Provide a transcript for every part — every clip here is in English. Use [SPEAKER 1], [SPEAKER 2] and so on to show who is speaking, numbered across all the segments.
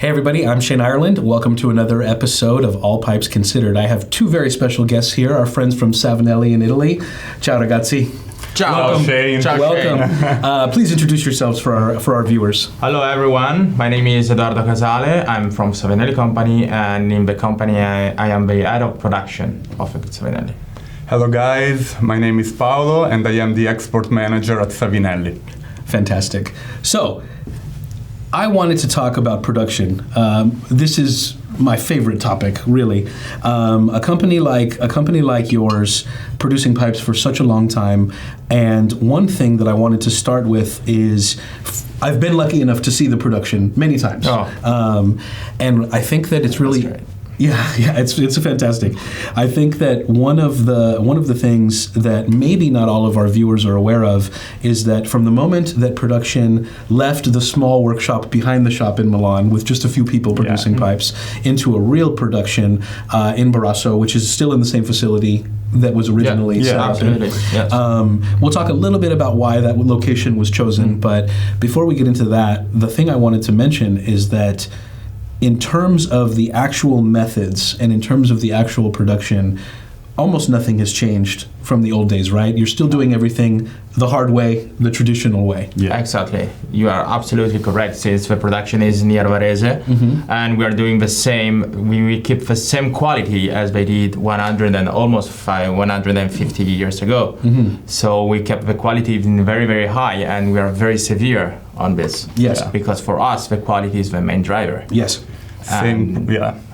[SPEAKER 1] Hey everybody, I'm Shane Ireland. Welcome to another episode of All Pipes Considered. I have two very special guests here, our friends from Savinelli in Italy. Ciao ragazzi.
[SPEAKER 2] Ciao.
[SPEAKER 1] Welcome.
[SPEAKER 2] Shane. Ciao,
[SPEAKER 1] Welcome.
[SPEAKER 2] Shane.
[SPEAKER 1] Please introduce yourselves for our viewers.
[SPEAKER 2] Hello everyone, my name is Edoardo Cassani. I'm from Savinelli company, and in the company I am the head of production of Savinelli.
[SPEAKER 3] Hello guys, my name is Paolo and I am the export manager at Savinelli.
[SPEAKER 1] Fantastic. So, I wanted to talk about production. This is my favorite topic, really. A company like yours, producing pipes for such a long time, and one thing that I wanted to start with is I've been lucky enough to see the production many times, and I think that it's really. Yeah, it's fantastic. I think that one of the things that maybe not all of our viewers are aware of is that from the moment that production left the small workshop behind the shop in Milan with just a few people producing pipes into a real production in Barrasso, which is still in the same facility that was originally set up.
[SPEAKER 2] Absolutely. Yes.
[SPEAKER 1] We'll talk a little bit about why that location was chosen, but before we get into that, the thing I wanted to mention is that in terms of the actual methods and in terms of the actual production, almost nothing has changed from the old days, right? You're still doing everything the hard way, the traditional way.
[SPEAKER 2] Yeah, exactly. You are absolutely correct, since the production is near Varese, and we are doing the same, we keep the same quality as they did 150 years ago. So we kept the quality very, very high, and we are very severe on this.
[SPEAKER 1] Yes.
[SPEAKER 2] Because for us, the quality is the main driver.
[SPEAKER 1] Yes.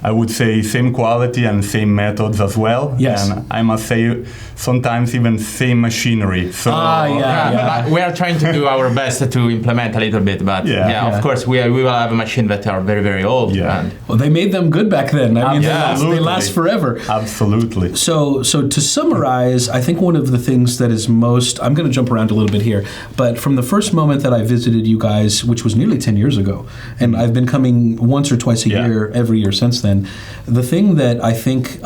[SPEAKER 3] I would say same quality and same methods as well.
[SPEAKER 1] Yes.
[SPEAKER 3] And I must say, sometimes even same machinery. So
[SPEAKER 2] we are trying to do our best to implement a little bit, but of course we will have a machine that are very, very old.
[SPEAKER 3] Yeah.
[SPEAKER 2] And
[SPEAKER 1] Well, they made them good back then. I mean, they last forever.
[SPEAKER 3] Absolutely.
[SPEAKER 1] So to summarize, I think one of the things that is most, I'm going to jump around a little bit here, but from the first moment that I visited you guys, which was nearly 10 years ago, and I've been coming once or twice a year, every year since then, the thing that I think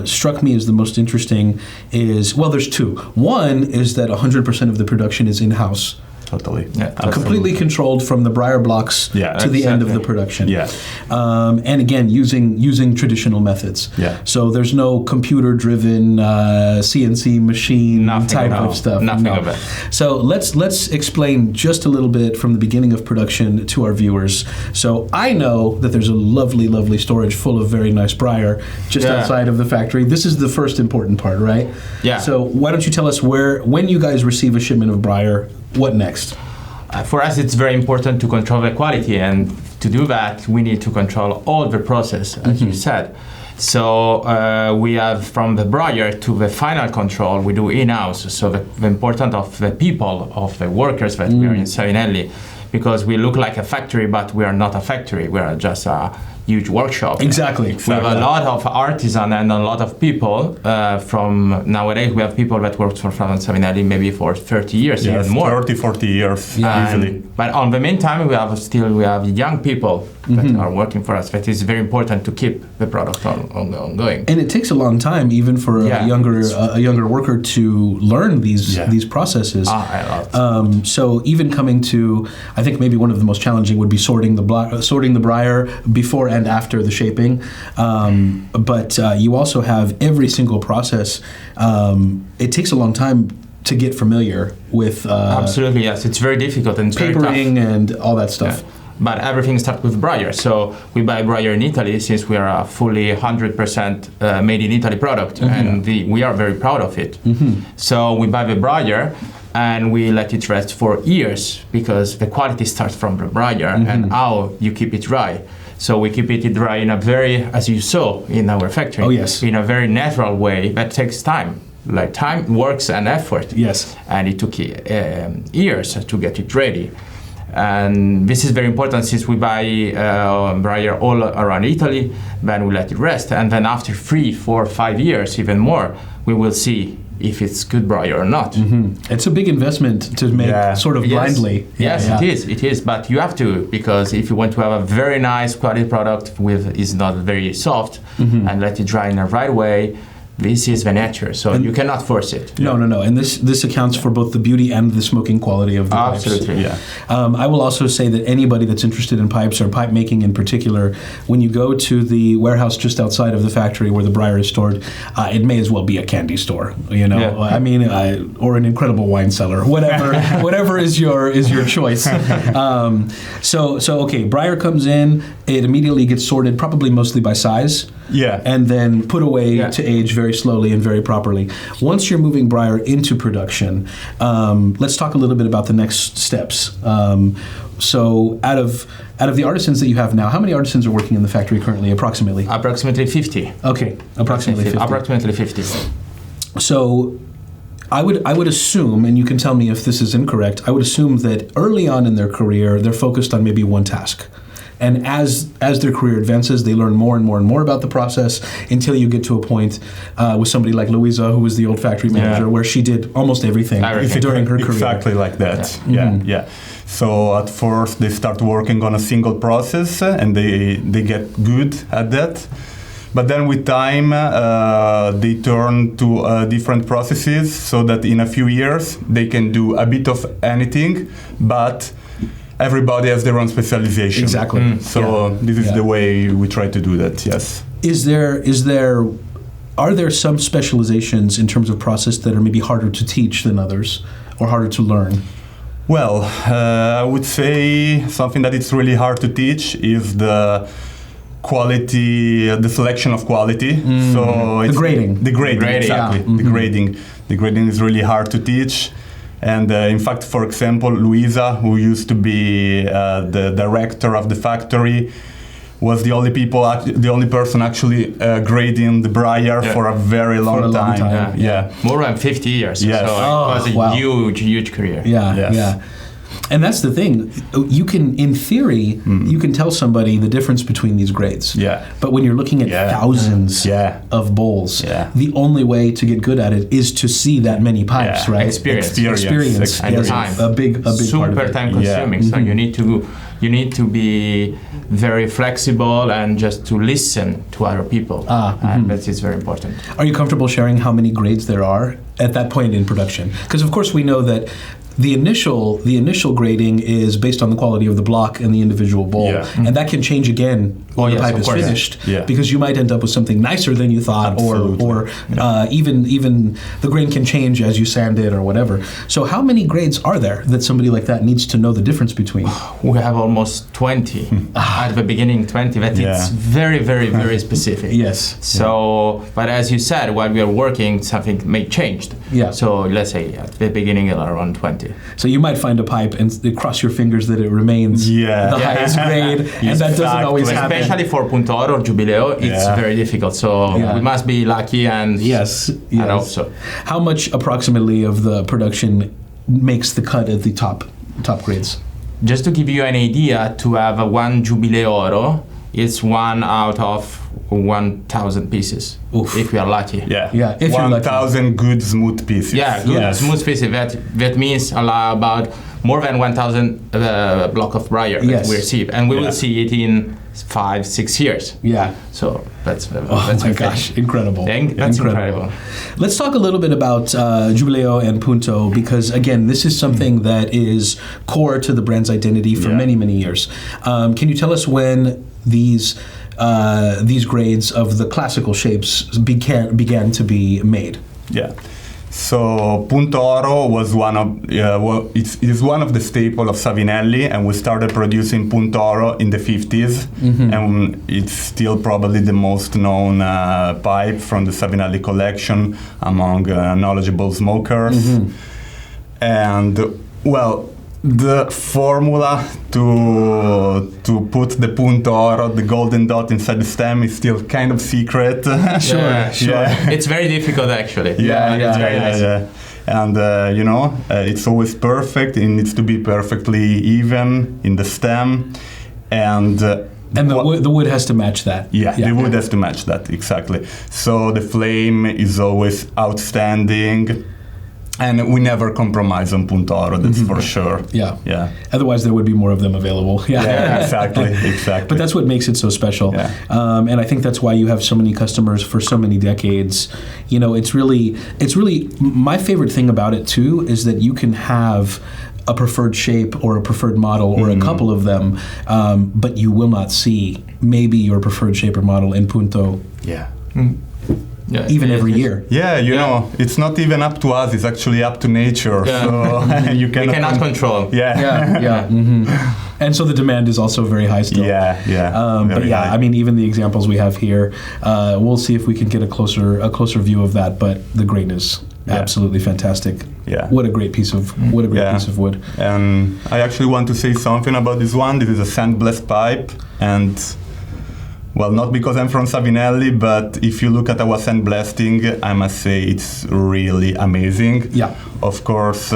[SPEAKER 1] struck me as the most interesting is, well, there's two. One is that 100% of the production is in-house.
[SPEAKER 3] Totally.
[SPEAKER 2] Yeah,
[SPEAKER 1] Completely controlled from the Brier blocks to the end of the production.
[SPEAKER 3] Yeah.
[SPEAKER 1] And again, using traditional methods.
[SPEAKER 3] Yeah.
[SPEAKER 1] So there's no computer-driven CNC machine type of stuff.
[SPEAKER 2] Nothing of it.
[SPEAKER 1] So let's explain just a little bit from the beginning of production to our viewers. So I know that there's a lovely, lovely storage full of very nice Brier just outside of the factory. This is the first important part, right?
[SPEAKER 2] Yeah.
[SPEAKER 1] So why don't you tell us when you guys receive a shipment of Brier, what next?
[SPEAKER 2] For us, it's very important to control the quality, and to do that, we need to control all the process, as you said. So we have from the Brier to the final control, we do in-house. So the importance of the people, of the workers that we are in Savinelli, because we look like a factory, but we are not a factory. We are just a huge workshop.
[SPEAKER 1] Exactly.
[SPEAKER 2] We have a lot of artisan and a lot of people from nowadays. We have people that worked for Savinelli maybe for 30 years, even more.
[SPEAKER 3] 30, 40 years easily.
[SPEAKER 2] But on the meantime, we have young people that are working for us. That is very important to keep the product ongoing.
[SPEAKER 1] And it takes a long time, even for a younger worker, to learn these processes. So even coming to, I think maybe one of the most challenging would be sorting the Brier before and after the shaping. But you also have every single process. It takes a long time to get familiar with
[SPEAKER 2] absolutely, yes. It's very difficult and
[SPEAKER 1] papering and all that stuff.
[SPEAKER 2] Yeah. But everything starts with Brier. So we buy Brier in Italy, since we are a fully 100% made in Italy product, and we are very proud of it. So we buy the Brier and we let it rest for years, because the quality starts from the Brier and how you keep it dry. So we keep it dry in a very, as you saw in our factory, in a very natural way that takes time. Like time, works and effort.
[SPEAKER 1] Yes.
[SPEAKER 2] And it took years to get it ready. And this is very important, since we buy Brier all around Italy, then we let it rest. And then after 3, 4, 5 years, even more, we will see if it's good Brier or not.
[SPEAKER 1] It's a big investment to make sort of blindly.
[SPEAKER 2] Yes, it is. But you have to, because if you want to have a very nice quality product is not very soft, and let it dry in the right way, this is the nature, so you cannot force it.
[SPEAKER 1] No. And this accounts for both the beauty and the smoking quality of the pipes.
[SPEAKER 2] Absolutely.
[SPEAKER 3] Yeah.
[SPEAKER 1] I will also say that anybody that's interested in pipes or pipe making in particular, when you go to the warehouse just outside of the factory where the Brier is stored, it may as well be a candy store, you know.
[SPEAKER 2] Yeah.
[SPEAKER 1] I mean, or an incredible wine cellar, whatever is your choice. So okay, Brier comes in, it immediately gets sorted, probably mostly by size.
[SPEAKER 3] Yeah.
[SPEAKER 1] And then put away to age very slowly and very properly. Once you're moving Brier into production, let's talk a little bit about the next steps. So out of the artisans that you have now, how many artisans are working in the factory currently, approximately?
[SPEAKER 2] Approximately 50.
[SPEAKER 1] Okay, approximately 50.
[SPEAKER 2] Approximately 50.
[SPEAKER 1] So I would assume, and you can tell me if this is incorrect, I would assume that early on in their career, they're focused on maybe one task. And as their career advances, they learn more and more and more about the process until you get to a point with somebody like Louisa, who was the old factory manager, where she did almost everything during her career.
[SPEAKER 3] Exactly like that. Yeah. So at first they start working on a single process and they get good at that. But then with time, they turn to different processes so that in a few years they can do a bit of anything, but everybody has their own specialization.
[SPEAKER 1] Exactly.
[SPEAKER 3] So this is the way we try to do that, yes.
[SPEAKER 1] Are there some specializations in terms of process that are maybe harder to teach than others or harder to learn?
[SPEAKER 3] Well, I would say something that it's really hard to teach is the quality, the selection of quality. So it's
[SPEAKER 1] the grading.
[SPEAKER 3] The grading, exactly.
[SPEAKER 1] Yeah.
[SPEAKER 3] The grading. The grading is really hard to teach. And in fact, for example, Louisa, who used to be the director of the factory, was the only person actually grading the Brier for a very long time. Yeah.
[SPEAKER 2] More than 50 years.
[SPEAKER 3] Yes.
[SPEAKER 2] So it was a huge career.
[SPEAKER 1] Yeah. And that's the thing. You can, in theory, you can tell somebody the difference between these grades.
[SPEAKER 3] Yeah.
[SPEAKER 1] But when you're looking at thousands of bowls, the only way to get good at it is to see that many pipes, right?
[SPEAKER 2] Experience.
[SPEAKER 1] And time. A big
[SPEAKER 2] Super
[SPEAKER 1] part of it.
[SPEAKER 2] time consuming. So you need to be very flexible and just to listen to other people. And that is very important.
[SPEAKER 1] Are you comfortable sharing how many grades there are at that point in production? Because of course we know that the initial grading is based on the quality of the block and the individual bowl, and that can change again when the pipe is finished, because you might end up with something nicer than you thought, or even the grain can change as you sand it or whatever. So how many grades are there that somebody like that needs to know the difference between?
[SPEAKER 2] We have almost 20 at the beginning, 20, but it's very, very, very specific.
[SPEAKER 1] Yes.
[SPEAKER 2] So, but as you said, while we are working, something may change.
[SPEAKER 1] Yeah.
[SPEAKER 2] So let's say at the beginning around 20.
[SPEAKER 1] So you might find a pipe and cross your fingers that it remains the highest grade, and that doesn't always happen.
[SPEAKER 2] Especially for Punto Oro or Giubileo, it's very difficult. So we must be lucky and hope so.
[SPEAKER 1] How much approximately of the production makes the cut at the top grades?
[SPEAKER 2] Just to give you an idea, to have a one Giubileo Oro, it's 1 out of 1,000 pieces.
[SPEAKER 1] Oof.
[SPEAKER 2] If we are lucky.
[SPEAKER 3] Yeah.
[SPEAKER 1] If
[SPEAKER 3] 1,000 good smooth pieces.
[SPEAKER 2] Yeah, good smooth pieces. That means about more than 1,000 block of Brier that we receive, and we will see it in 5-6 years.
[SPEAKER 1] Yeah.
[SPEAKER 2] So that's
[SPEAKER 1] my gosh, incredible.
[SPEAKER 2] That's incredible.
[SPEAKER 1] Let's talk a little bit about Giubileo and Punto, because again, this is something that is core to the brand's identity for many, many years. Can you tell us when these grades of the classical shapes began to be made?
[SPEAKER 3] Yeah. So Punto Oro was it is one of the staple of Savinelli, and we started producing Punto Oro in the 50s, and it's still probably the most known pipe from the Savinelli collection among knowledgeable smokers. And well, the formula to put the Punto Oro, the golden dot inside the stem, is still kind of secret.
[SPEAKER 1] Sure.
[SPEAKER 2] It's very difficult actually.
[SPEAKER 3] It's very nice. And it's always perfect. It needs to be perfectly even in the stem, and
[SPEAKER 1] the wood has to match that.
[SPEAKER 3] The wood has to match that, exactly. So the flame is always outstanding. And we never compromise on Punto Oro, that's for sure.
[SPEAKER 1] Yeah.
[SPEAKER 3] Yeah.
[SPEAKER 1] Otherwise, there would be more of them available.
[SPEAKER 3] Yeah, exactly.
[SPEAKER 1] But that's what makes it so special.
[SPEAKER 3] Yeah.
[SPEAKER 1] And I think that's why you have so many customers for so many decades. You know, it's really my favorite thing about it too is that you can have a preferred shape or a preferred model or a couple of them, but you will not see maybe your preferred shape or model in Punto.
[SPEAKER 3] Yeah.
[SPEAKER 2] Yeah,
[SPEAKER 1] Even every year.
[SPEAKER 3] Yeah, you know, it's not even up to us, it's actually up to nature.
[SPEAKER 2] Yeah.
[SPEAKER 3] So you
[SPEAKER 2] We cannot control.
[SPEAKER 3] Yeah.
[SPEAKER 1] And so the demand is also very high still.
[SPEAKER 3] Yeah.
[SPEAKER 1] But
[SPEAKER 3] Very
[SPEAKER 1] yeah,
[SPEAKER 3] high.
[SPEAKER 1] I mean, even the examples we have here, we'll see if we can get a closer view of that. But the greatness, absolutely fantastic.
[SPEAKER 3] Yeah.
[SPEAKER 1] What a great piece of piece of wood.
[SPEAKER 3] And I actually want to say something about this one. This is a Sandblast pipe, and well, not because I'm from Savinelli, but if you look at our sandblasting, I must say it's really amazing.
[SPEAKER 1] Yeah.
[SPEAKER 3] Of course,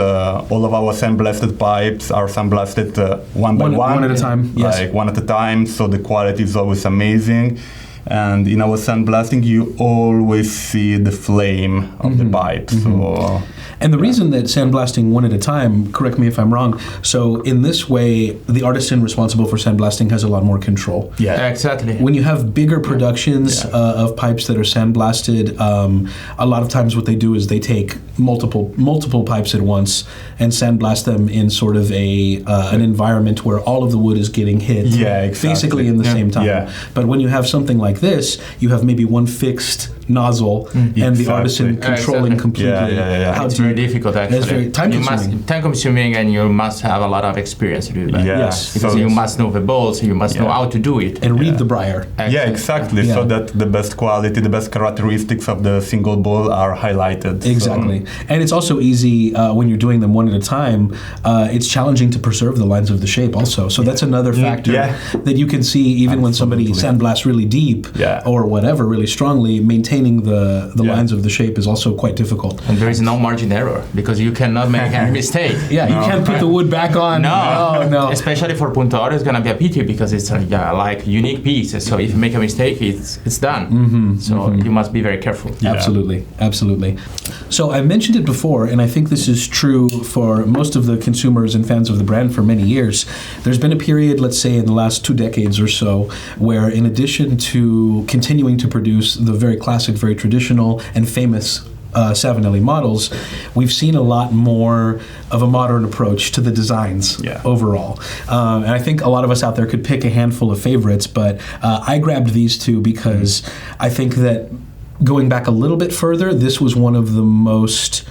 [SPEAKER 3] all of our sandblasted pipes are sandblasted one by one.
[SPEAKER 1] One at a time, yes.
[SPEAKER 3] Like one at a time, so the quality is always amazing. And in our sandblasting, you always see the flame of the pipe. So.
[SPEAKER 1] And the reason that sandblasting one at a time, correct me if I'm wrong, so in this way, the artisan responsible for sandblasting has a lot more control.
[SPEAKER 3] Yeah.
[SPEAKER 2] Exactly.
[SPEAKER 1] When you have bigger productions of pipes that are sandblasted, a lot of times what they do is they take multiple pipes at once and sandblast them in sort of an environment where all of the wood is getting hit basically in the same time.
[SPEAKER 3] Yeah.
[SPEAKER 1] But when you have something like this, you have maybe one fixed nozzle and the artisan controlling completely. How
[SPEAKER 2] It's very difficult actually.
[SPEAKER 1] It's very time
[SPEAKER 2] consuming, and you must have a lot of experience to do that.
[SPEAKER 3] Yeah.
[SPEAKER 1] Yes.
[SPEAKER 2] Because
[SPEAKER 3] So
[SPEAKER 2] you must know the bolts, you must know how to do it.
[SPEAKER 1] and read the Brier.
[SPEAKER 3] Yeah, exactly. So that the best quality, the best characteristics of the single ball are highlighted.
[SPEAKER 1] Exactly. And it's also easy when you're doing them one at a time. It's challenging to preserve the lines of the shape also. So that's another factor that you can see even when somebody sandblasts really deep or whatever, really strongly, maintaining the lines of the shape is also quite difficult.
[SPEAKER 2] And there is no margin error because you cannot make any mistake.
[SPEAKER 1] Yeah, you can't put the wood back on. No.
[SPEAKER 2] Especially for Punto Oro, it's gonna be a pity because it's like unique piece. So if you make a mistake, it's done. So you must be very careful.
[SPEAKER 1] Yeah. Absolutely. So I mentioned it before, and I think this is true for most of the consumers and fans of the brand for many years. There's been a period, let's say in the last 2 decades or so, where in addition to continuing to produce the very classic, very traditional and famous Savinelli models, we've seen a lot more of a modern approach to the designs overall. And I think a lot of us out there could pick a handful of favorites, but I grabbed these two because I think that going back a little bit further, this was one of the most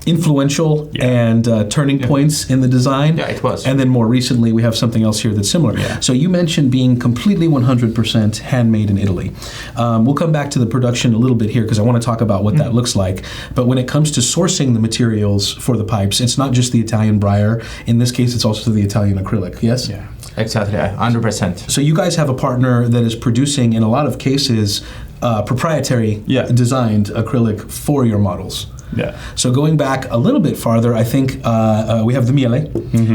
[SPEAKER 1] influential and turning points in the design.
[SPEAKER 2] Yeah, it was.
[SPEAKER 1] And then more recently, we have something else here that's similar.
[SPEAKER 3] Yeah.
[SPEAKER 1] So you mentioned being completely 100% handmade in Italy. We'll come back to the production a little bit here because I want to talk about what that looks like. But when it comes to sourcing the materials for the pipes, it's not just the Italian Brier. In this case, it's also the Italian acrylic, yes?
[SPEAKER 2] Yeah, exactly, 100%.
[SPEAKER 1] So you guys have a partner that is producing, in a lot of cases, proprietary designed acrylic for your models.
[SPEAKER 3] Yeah.
[SPEAKER 1] So going back a little bit farther, I think we have the Miele,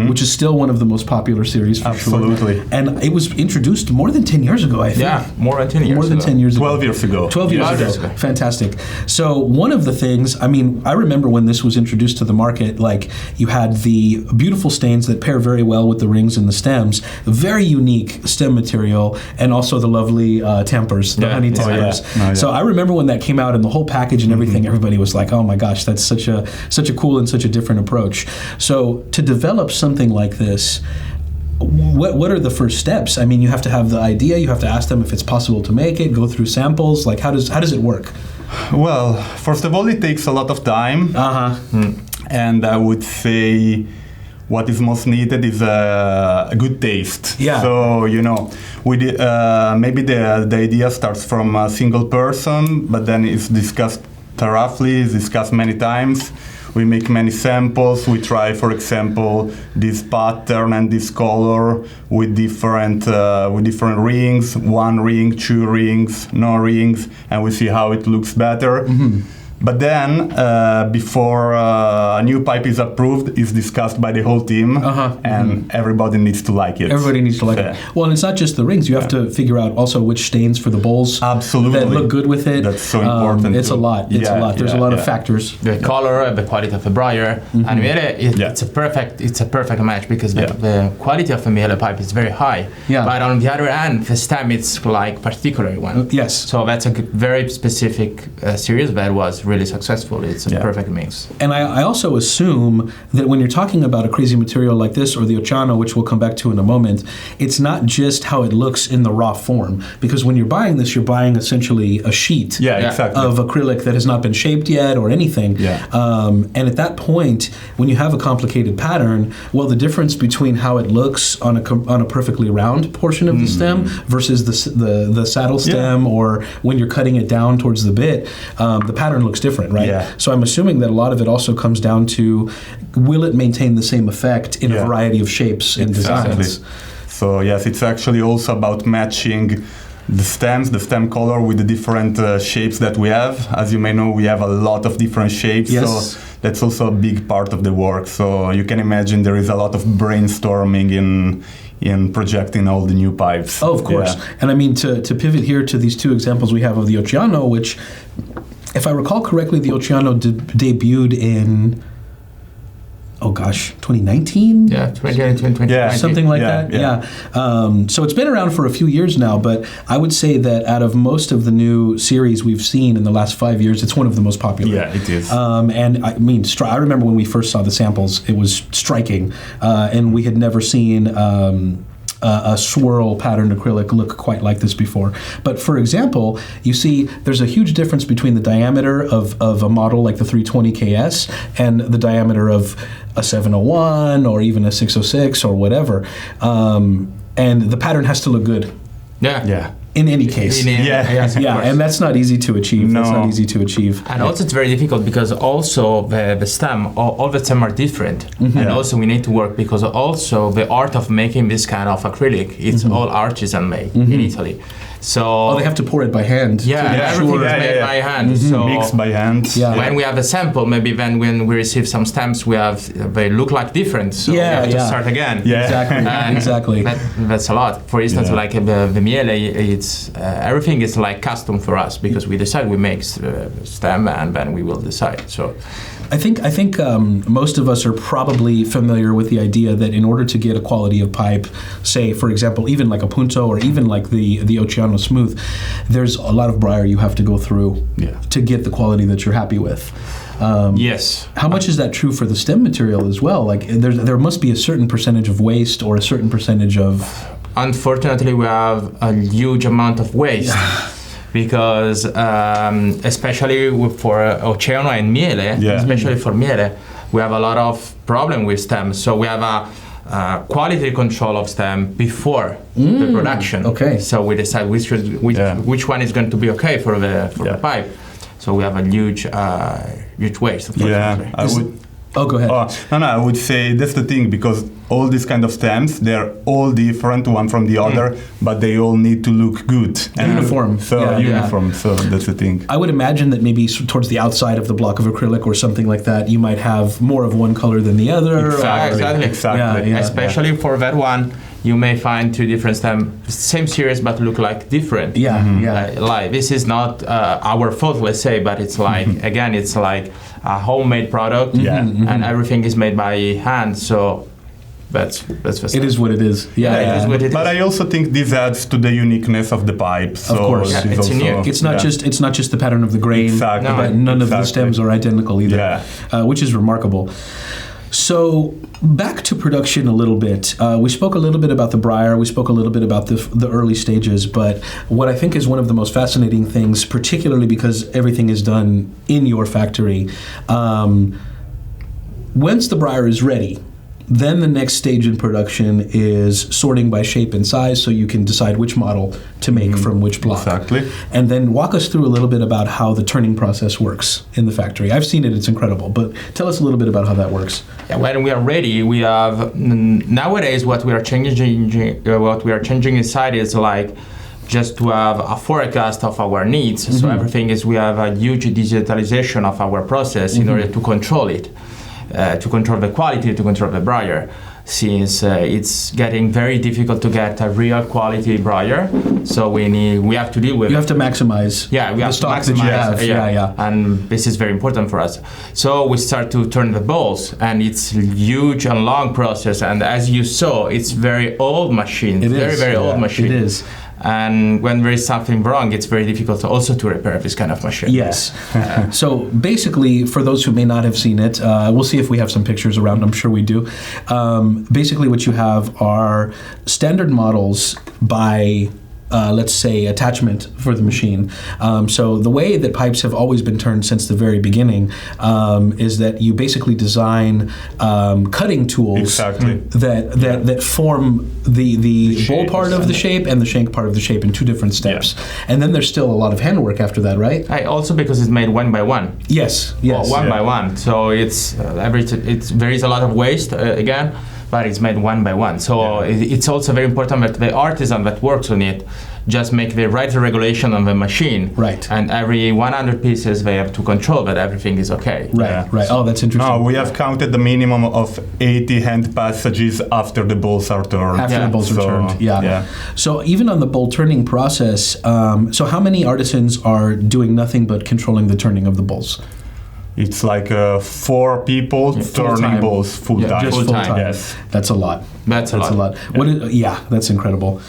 [SPEAKER 1] which is still one of the most popular series for
[SPEAKER 3] Absolutely.
[SPEAKER 1] sure. And it was introduced more than 10 years ago, I think.
[SPEAKER 2] Yeah, more than 10 years
[SPEAKER 1] More than
[SPEAKER 2] ago.
[SPEAKER 1] 10 years ago.
[SPEAKER 3] 12 years ago.
[SPEAKER 1] 12 years ago. Fantastic. So one of the things, I mean, I remember when this was introduced to the market, like you had the beautiful stains that pair very well with the rings and the stems, very unique stem material, and also the lovely tampers, the honey tampers. So I remember when that came out and the whole package and everything, everybody was like, oh my gosh, that's such a cool and such a different approach. So to develop something like this, what are the first steps? I mean, you have to have the idea, you have to ask them if it's possible to make it, go through samples, like how does it work?
[SPEAKER 3] Well, first of all, it takes a lot of time. And I would say what is most needed is a good taste.
[SPEAKER 1] Yeah.
[SPEAKER 3] So, you know, maybe the idea starts from a single person, but then it's discussed thoroughly, it's discussed many times. We make many samples. We try, for example, this pattern and this color with different rings, 1 ring, 2 rings, no rings, and we see how it looks better. But then, before a new pipe is approved, it's discussed by the whole team, and everybody needs to like it.
[SPEAKER 1] Everybody needs to like it. Well, and it's not just the rings. You have to figure out also which stains for the bowls
[SPEAKER 3] Absolutely.
[SPEAKER 1] that look good with it.
[SPEAKER 3] That's so important.
[SPEAKER 1] It's a lot. It's a lot. There's a lot of factors.
[SPEAKER 2] The color, the quality of the Brier, and Miele, it's a perfect match because the quality of the Miele pipe is very high.
[SPEAKER 1] Yeah.
[SPEAKER 2] But on the other hand, the stem it's like particular one.
[SPEAKER 1] Yes.
[SPEAKER 2] So that's a very specific series that was really successful. It's a perfect mix.
[SPEAKER 1] And I also assume that when you're talking about a crazy material like this or the Oceano, which we'll come back to in a moment, it's not just how it looks in the raw form. Because when you're buying this, you're buying essentially a sheet of acrylic that has not been shaped yet or anything.
[SPEAKER 3] Yeah.
[SPEAKER 1] And at that point, when you have a complicated pattern, well, the difference between how it looks on a perfectly round portion of the stem versus the saddle stem or when you're cutting it down towards the bit, the pattern looks different, right?
[SPEAKER 3] Yeah.
[SPEAKER 1] So I'm assuming that a lot of it also comes down to, will it maintain the same effect in a variety of shapes and designs?
[SPEAKER 3] So yes, it's actually also about matching the stem color with the different shapes that we have. As you may know, we have a lot of different shapes.
[SPEAKER 1] Yes.
[SPEAKER 3] So that's also a big part of the work. So you can imagine there is a lot of brainstorming in projecting all the new pipes.
[SPEAKER 1] Oh, of course.
[SPEAKER 3] Yeah.
[SPEAKER 1] And I mean, to pivot here to these two examples we have of the Oceano, which, if I recall correctly, the Oceano debuted in, 2019?
[SPEAKER 2] Yeah, 2019.
[SPEAKER 3] Yeah.
[SPEAKER 1] Something like that? Yeah. So it's been around for a few years now, but I would say that out of most of the new series we've seen in the last 5 years, it's one of the most popular.
[SPEAKER 3] Yeah, it is.
[SPEAKER 1] And I mean, I remember when we first saw the samples, it was striking, and we had never seen a swirl patterned acrylic look quite like this before. But for example, you see there's a huge difference between the diameter of a model like the 320 KS and the diameter of a 701 or even a 606 or whatever. And the pattern has to look good.
[SPEAKER 2] Yeah.
[SPEAKER 1] In any case. And that's not easy to achieve.
[SPEAKER 3] No.
[SPEAKER 1] That's not easy to achieve.
[SPEAKER 2] And also it's very difficult because also the stem, all the stem are different. And also we need to work because also the art of making this kind of acrylic, it's all artisan made in Italy. So
[SPEAKER 1] they have to pour it by hand.
[SPEAKER 2] Everything is made by hand. So
[SPEAKER 3] mixed by hand.
[SPEAKER 2] When we have a sample, maybe then when we receive some stems, they look like different. So we have to start again.
[SPEAKER 1] Exactly.
[SPEAKER 2] That's a lot. For instance, like the Miele, it's everything is like custom for us because we decide we make stem and then we will decide. So
[SPEAKER 1] I think most of us are probably familiar with the idea that in order to get a quality of pipe, say for example, even like a Punto or even like the Oceano Smooth, there's a lot of Brier you have to go through to get the quality that you're happy with.
[SPEAKER 2] Yes.
[SPEAKER 1] How much is that true for the stem material as well? Like there must be a certain percentage of waste or a certain percentage of...
[SPEAKER 2] Unfortunately, we have a huge amount of waste. Because especially for Oceano and Miele, especially for Miele, we have a lot of problem with stems. So we have a quality control of stem before the production.
[SPEAKER 1] Okay.
[SPEAKER 2] So we decide which one is going to be okay for the pipe. So we have a huge waste.
[SPEAKER 1] Go ahead.
[SPEAKER 3] I would say that's the thing, because all these kind of stems, they're all different one from the other, but they all need to look good. And
[SPEAKER 1] uniform.
[SPEAKER 3] Uniform, so that's the thing.
[SPEAKER 1] I would imagine that maybe towards the outside of the block of acrylic or something like that, you might have more of one color than the other.
[SPEAKER 2] Exactly. Especially for that one, you may find two different stems, same series but look like different. Like this is not our fault, let's say, but it's like again, it's like a homemade product, and everything is made by hand. So that's
[SPEAKER 1] it is what it is.
[SPEAKER 2] It is what it is.
[SPEAKER 3] But I also think this adds to the uniqueness of the pipe. So
[SPEAKER 1] of course, it's not just the pattern of the grain, but none of the stems are identical either, which is remarkable. So back to production a little bit. We spoke a little bit about the Brier. We spoke a little bit about the early stages. But what I think is one of the most fascinating things, particularly because everything is done in your factory, once the Brier is ready, then the next stage in production is sorting by shape and size, so you can decide which model to make from which block.
[SPEAKER 3] Exactly.
[SPEAKER 1] And then walk us through a little bit about how the turning process works in the factory. I've seen it, it's incredible, but tell us a little bit about how that works.
[SPEAKER 2] When we are ready, we have, nowadays what we are changing inside is like, just to have a forecast of our needs. So everything is, we have a huge digitalization of our process in order to control it, to control the quality, to control the Brier. Since it's getting very difficult to get a real quality Brier, so we have to deal with.
[SPEAKER 1] You have to maximize.
[SPEAKER 2] Yeah, we have
[SPEAKER 1] the stock
[SPEAKER 2] to
[SPEAKER 1] that you
[SPEAKER 2] maximize.
[SPEAKER 1] have. Yeah.
[SPEAKER 2] And this is very important for us. So we start to turn the balls, and it's a huge and long process. And as you saw, it's very old machine.
[SPEAKER 1] It
[SPEAKER 2] very,
[SPEAKER 1] is.
[SPEAKER 2] very old machine.
[SPEAKER 1] It is.
[SPEAKER 2] And when there is something wrong, it's very difficult also to repair this kind of machine.
[SPEAKER 1] Yes. So basically, for those who may not have seen it, we'll see if we have some pictures around. I'm sure we do. Basically, what you have are standard models by let's say, attachment for the machine. So the way that pipes have always been turned since the very beginning is that you basically design cutting tools that form the bowl part of the shape and the shank part of the shape in two different steps. Yeah. And then there's still a lot of handwork after that, right?
[SPEAKER 2] Also because it's made one by one.
[SPEAKER 1] Yes.
[SPEAKER 2] One by one. So it's there is a lot of waste again, but it's made one by one. So it's also very important that the artisan that works on it just make the right regulation on the machine.
[SPEAKER 1] Right.
[SPEAKER 2] And every 100 pieces they have to control that everything is okay.
[SPEAKER 1] Right. Oh, that's interesting.
[SPEAKER 3] No, we have counted the minimum of 80 hand passages after the bowls are turned.
[SPEAKER 1] After the bowls are turned, yeah. So even on the bowl turning process, so how many artisans are doing nothing but controlling the turning of the bowls?
[SPEAKER 3] It's like 4 people turning bowls full time.
[SPEAKER 1] Just full time.
[SPEAKER 3] Yes.
[SPEAKER 1] That's a lot.
[SPEAKER 2] That's a lot.
[SPEAKER 1] That's incredible.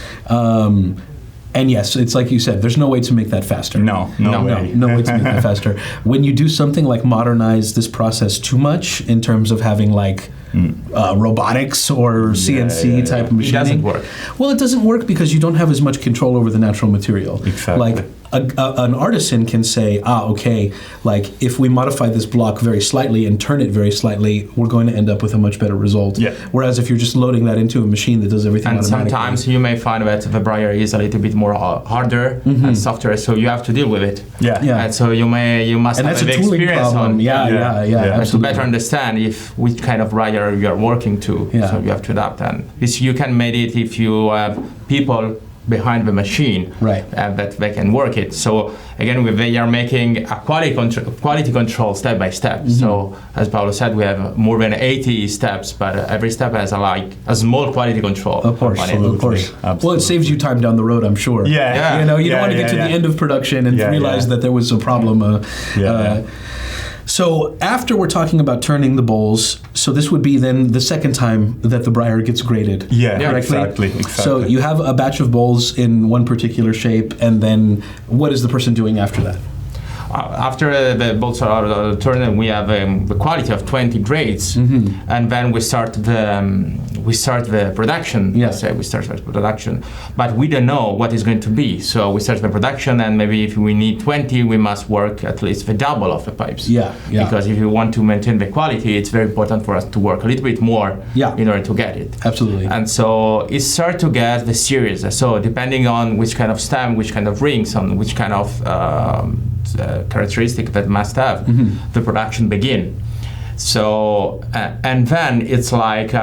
[SPEAKER 1] And yes, it's like you said, there's no way to make that faster.
[SPEAKER 3] No way
[SPEAKER 1] to make that faster. When you do something like modernize this process too much in terms of having like robotics or CNC type of machining,
[SPEAKER 2] it doesn't work.
[SPEAKER 1] Well, it doesn't work because you don't have as much control over the natural material.
[SPEAKER 3] Exactly.
[SPEAKER 1] Like an artisan can say, okay, like if we modify this block very slightly and turn it very slightly, we're going to end up with a much better result.
[SPEAKER 3] Yeah.
[SPEAKER 1] Whereas if you're just loading that into a machine that does everything automatically.
[SPEAKER 2] And sometimes you may find that the Brier is a little bit more harder and softer, so you have to deal with it.
[SPEAKER 3] Yeah.
[SPEAKER 2] And so you must
[SPEAKER 1] and
[SPEAKER 2] have
[SPEAKER 1] that's
[SPEAKER 2] the
[SPEAKER 1] a tooling
[SPEAKER 2] experience
[SPEAKER 1] problem.
[SPEAKER 2] on.
[SPEAKER 1] Yeah.
[SPEAKER 2] To better understand which kind of Brier you are working to.
[SPEAKER 1] Yeah.
[SPEAKER 2] So you have to adapt, and this you can make it if you have people behind the machine,
[SPEAKER 1] right?
[SPEAKER 2] That they can work it. So again, they are making a quality control step by step. So as Paolo said, we have more than 80 steps, but every step has a small quality control.
[SPEAKER 1] Of course.
[SPEAKER 3] Absolutely.
[SPEAKER 1] Well, it saves you time down the road, I'm sure.
[SPEAKER 3] Yeah.
[SPEAKER 1] You don't want to get to the end of production and realize that there was a problem. So after we're talking about turning the bowls, so this would be then the second time that the Brier gets graded.
[SPEAKER 3] Exactly.
[SPEAKER 1] So you have a batch of bowls in one particular shape, and then what is the person doing after that?
[SPEAKER 2] After the bowls are turned, we have the quality of 20 grades, and then we start the production.
[SPEAKER 1] Yes,
[SPEAKER 2] we start the production, but we don't know what is going to be. So we start the production, and maybe if we need 20, we must work at least the double of the pipes.
[SPEAKER 1] Yeah.
[SPEAKER 2] Because if you want to maintain the quality, it's very important for us to work a little bit more in order to get it.
[SPEAKER 1] Absolutely.
[SPEAKER 2] And so it starts to get the series. So depending on which kind of stem, which kind of rings, on which kind of characteristic that must have, the production begin. So and then it's like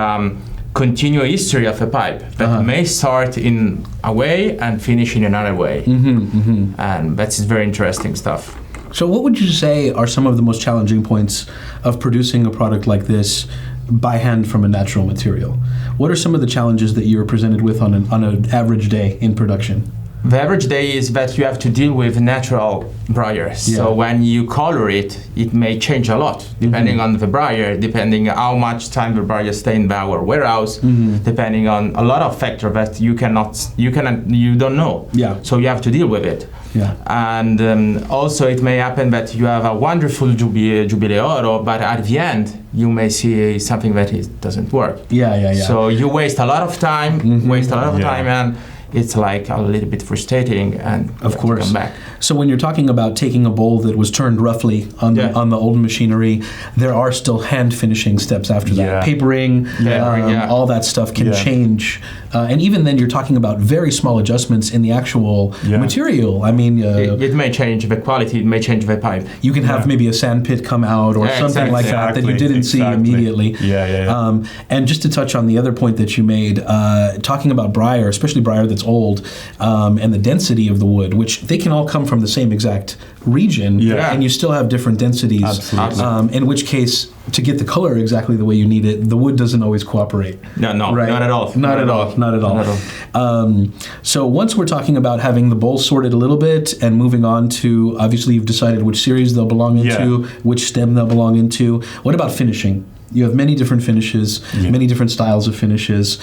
[SPEAKER 2] continuous history of a pipe that may start in a way and finish in another way, and that's very interesting stuff.
[SPEAKER 1] So what would you say are some of the most challenging points of producing a product like this by hand from a natural material? What are some of the challenges that you're presented with on an average day in production?
[SPEAKER 2] The average day is that you have to deal with natural Briers.
[SPEAKER 1] Yeah.
[SPEAKER 2] So when you color it, it may change a lot depending on the Brier, depending how much time the Brier stay in our warehouse, depending on a lot of factors that you don't know.
[SPEAKER 1] Yeah.
[SPEAKER 2] So you have to deal with it.
[SPEAKER 1] Yeah.
[SPEAKER 2] And also it may happen that you have a wonderful Giubileo, but at the end you may see something that it doesn't work.
[SPEAKER 1] Yeah.
[SPEAKER 2] So you waste a lot of time, and it's like a little bit frustrating, and
[SPEAKER 1] of course
[SPEAKER 2] come back.
[SPEAKER 1] So when you're talking about taking a bowl that was turned roughly on the old machinery, there are still hand finishing steps after that. Papering, all that stuff can change. And even then you're talking about very small adjustments in the actual material. I mean,
[SPEAKER 2] it may change the quality, it may change the pipe.
[SPEAKER 1] You can have maybe a sand pit come out or something like that you didn't see immediately.
[SPEAKER 3] And
[SPEAKER 1] just to touch on the other point that you made, talking about Brier, especially Brier that's it's old, and the density of the wood, which they can all come from the same exact region, and you still have different densities.
[SPEAKER 2] Absolutely.
[SPEAKER 1] In which case, to get the color exactly the way you need it, the wood doesn't always cooperate.
[SPEAKER 2] No,
[SPEAKER 1] right?
[SPEAKER 2] not at all.
[SPEAKER 1] Not at all. So once we're talking about having the bowls sorted a little bit and moving on to, obviously you've decided which series they'll belong into, which stem they'll belong into. What about finishing? You have many different finishes, many different styles of finishes.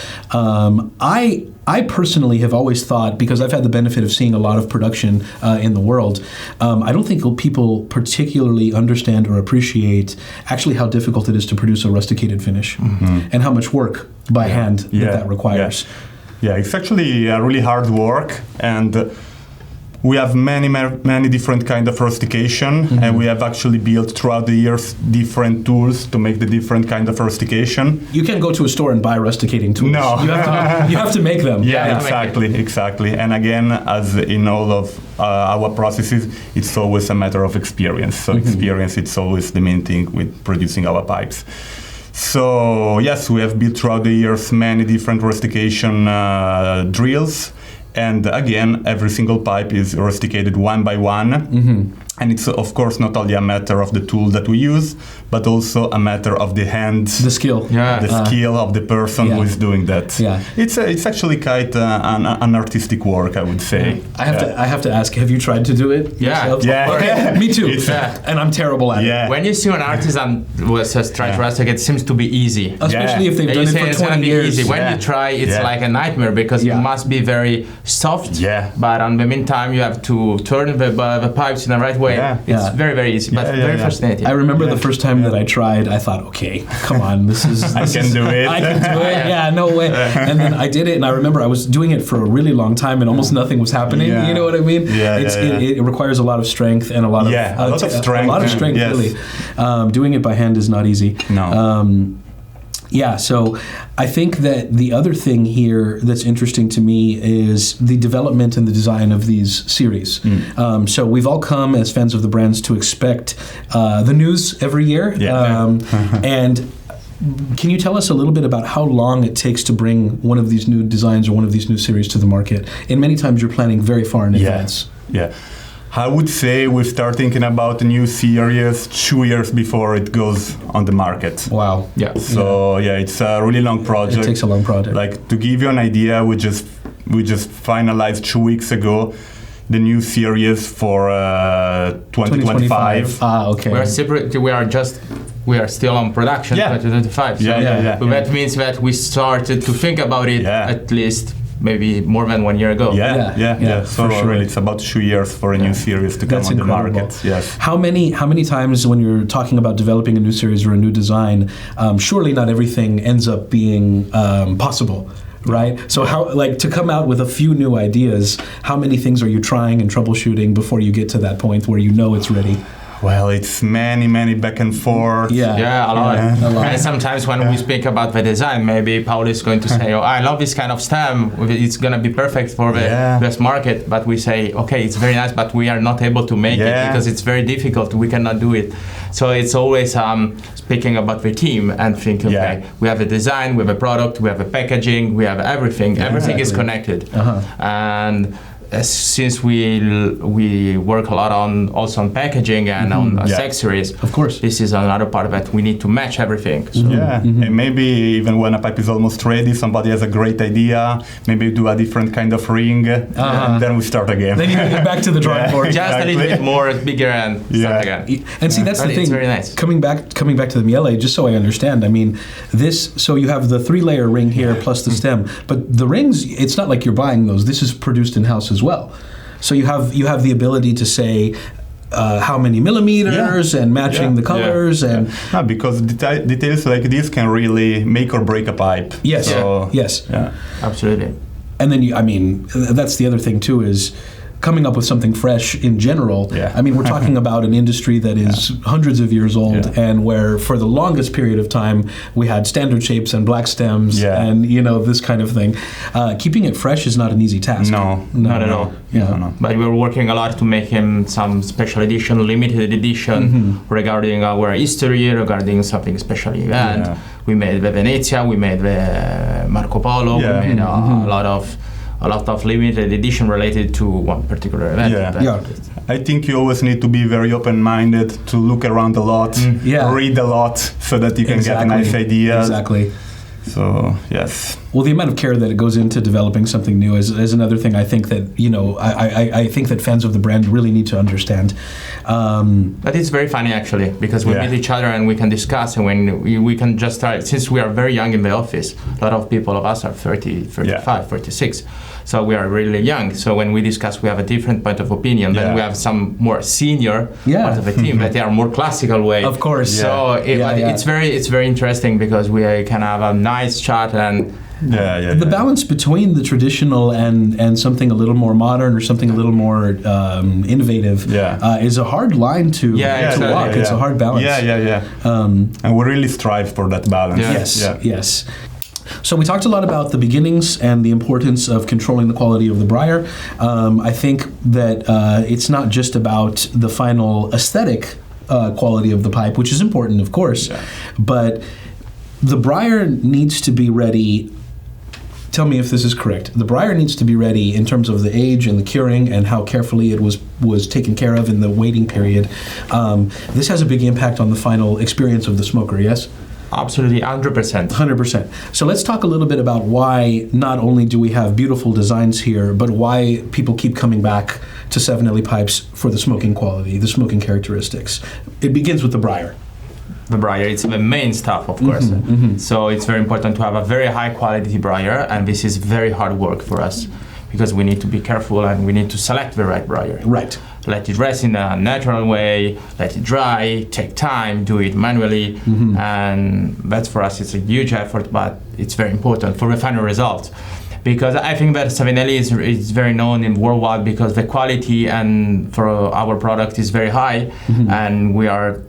[SPEAKER 1] I personally have always thought, because I've had the benefit of seeing a lot of production in the world, I don't think people particularly understand or appreciate actually how difficult it is to produce a rusticated finish and how much work by hand that requires.
[SPEAKER 3] Yeah, it's actually really hard work, and we have many different kind of rustication, and we have actually built throughout the years different tools to make the different kind of rustication.
[SPEAKER 1] You can't go to a store and buy rusticating tools.
[SPEAKER 3] No.
[SPEAKER 1] You have to make them.
[SPEAKER 3] Yeah, exactly. And again, as in all of our processes, it's always a matter of experience. So experience, it's always the main thing with producing our pipes. So yes, we have built throughout the years many different rustication drills. And again, every single pipe is rusticated one by one. And it's, of course, not only a matter of the tool that we use, but also a matter of the hands.
[SPEAKER 1] The skill.
[SPEAKER 3] The skill of the person who is doing that.
[SPEAKER 1] Yeah.
[SPEAKER 3] It's actually quite an artistic work, I would say.
[SPEAKER 1] I have to ask, have you tried to do it yourself?
[SPEAKER 3] Yeah.
[SPEAKER 1] Me too. And I'm terrible at it.
[SPEAKER 2] When you see an artisan who says try to rusticate, it seems to be easy.
[SPEAKER 1] Especially if they've done it for 20 years.
[SPEAKER 2] Easy. When you try, it's like a nightmare because it must be very soft. But in the meantime, you have to turn the pipes in the right way. It's very, very easy, but very fascinating.
[SPEAKER 1] I remember the first time that I tried, I thought, okay, come on, this is...
[SPEAKER 3] I can do it.
[SPEAKER 1] Yeah, no way. And then I did it, and I remember I was doing it for a really long time, and almost nothing was happening. You know what I mean? It requires a lot of strength and a lot of strength, really. Doing it by hand is not easy.
[SPEAKER 3] No.
[SPEAKER 1] So I think that the other thing here that's interesting to me is the development and the design of these series. So we've all come as fans of the brands to expect the news every year. And can you tell us a little bit about how long it takes to bring one of these new designs or one of these new series to the market? And many times you're planning very far in advance.
[SPEAKER 3] I would say we start thinking about a new series 2 years before it goes on the market.
[SPEAKER 1] Wow.
[SPEAKER 3] So it's a really long project.
[SPEAKER 1] It takes a long project.
[SPEAKER 3] Like, to give you an idea, we just finalized 2 weeks ago the new series for 2025.
[SPEAKER 1] Okay.
[SPEAKER 2] We are separate. We are still on production 2025. So that means that we started to think about it at least maybe more than 1 year ago.
[SPEAKER 3] So really, it's about 2 years for a new series to come on the market. Yes.
[SPEAKER 1] How many times when you're talking about developing a new series or a new design, surely not everything ends up being possible, right? So how, like, to come out with a few new ideas, how many things are you trying and troubleshooting before you get to that point where you know it's ready?
[SPEAKER 3] Well, it's many back and forth.
[SPEAKER 2] A lot. And sometimes when we speak about the design, maybe Paolo is going to say, "Oh, I love this kind of stem. It's going to be perfect for the US market." But we say, "Okay, it's very nice, but we are not able to make it because it's very difficult. We cannot do it." So it's always speaking about the team and thinking, okay, we have a design, we have a product, we have a packaging, we have everything. Everything is connected, and since we work a lot also on packaging and on accessories,
[SPEAKER 1] of course,
[SPEAKER 2] this is another part that we need to match everything. So.
[SPEAKER 3] And maybe even when a pipe is almost ready, somebody has a great idea, maybe do a different kind of ring, and then we start again.
[SPEAKER 1] Then you get back to the drawing board.
[SPEAKER 2] Just a little bit more bigger and start again.
[SPEAKER 1] And see, that's the thing.
[SPEAKER 2] It's very nice.
[SPEAKER 1] Coming back to the Miele, just so I understand, I mean, so you have the 3-layer ring here plus the stem, but the rings, it's not like you're buying those. This is produced in-house as well. So you have the ability to say how many millimeters and matching the colors and
[SPEAKER 3] because details like this can really make or break a pipe.
[SPEAKER 1] Yes.
[SPEAKER 3] So,
[SPEAKER 2] absolutely.
[SPEAKER 1] And then that's the other thing too, is coming up with something fresh in general. I mean, we're talking about an industry that is hundreds of years old and where for the longest period of time we had standard shapes and black stems and this kind of thing. Keeping it fresh is not an easy task.
[SPEAKER 2] No, not at all.
[SPEAKER 1] No.
[SPEAKER 2] But we're working a lot to make him some special edition, limited edition regarding our history, regarding something special event. We made the Venezia, we made the Marco Polo, we made a lot of a lot of limited edition related to one particular event.
[SPEAKER 3] Yeah. I think you always need to be very open-minded, to look around a lot, read a lot, so that you can get a nice idea.
[SPEAKER 1] Exactly.
[SPEAKER 3] So, yes.
[SPEAKER 1] Well, the amount of care that it goes into developing something new is another thing I think that, I think that fans of the brand really need to understand.
[SPEAKER 2] But it's very funny, actually, because we meet each other and we can discuss, and when we can just start, since we are very young in the office, a lot of people of us are 30, 35, 36. So we are really young. So when we discuss, we have a different point of opinion. Then we have some more senior part of the team that they are more classical way.
[SPEAKER 1] Of course.
[SPEAKER 2] So it's very interesting, because we can have a nice chat and
[SPEAKER 1] the balance between the traditional and something a little more modern or something a little more innovative is a hard line to walk. It's a hard balance.
[SPEAKER 3] And we really strive for that balance.
[SPEAKER 1] Yes. So we talked a lot about the beginnings and the importance of controlling the quality of the Brier. I think that it's not just about the final aesthetic quality of the pipe, which is important, of course, but the Brier needs to be ready. Tell me if this is correct. The Brier needs to be ready in terms of the age and the curing and how carefully it was taken care of in the waiting period. This has a big impact on the final experience of the smoker, yes?
[SPEAKER 2] Absolutely, 100%.
[SPEAKER 1] 100%. So let's talk a little bit about why not only do we have beautiful designs here, but why people keep coming back to Savinelli pipes for the smoking quality, the smoking characteristics. It begins with the Brier.
[SPEAKER 2] The Brier, it's the main stuff, of course. So it's very important to have a very high quality Brier, and this is very hard work for us, because we need to be careful and we need to select the right Brier.
[SPEAKER 1] Right.
[SPEAKER 2] Let it rest in a natural way, let it dry, take time, do it manually, and that's, for us, it's a huge effort, but it's very important for the final result. Because I think that Savinelli is very known in worldwide, because the quality and for our product is very high, and we are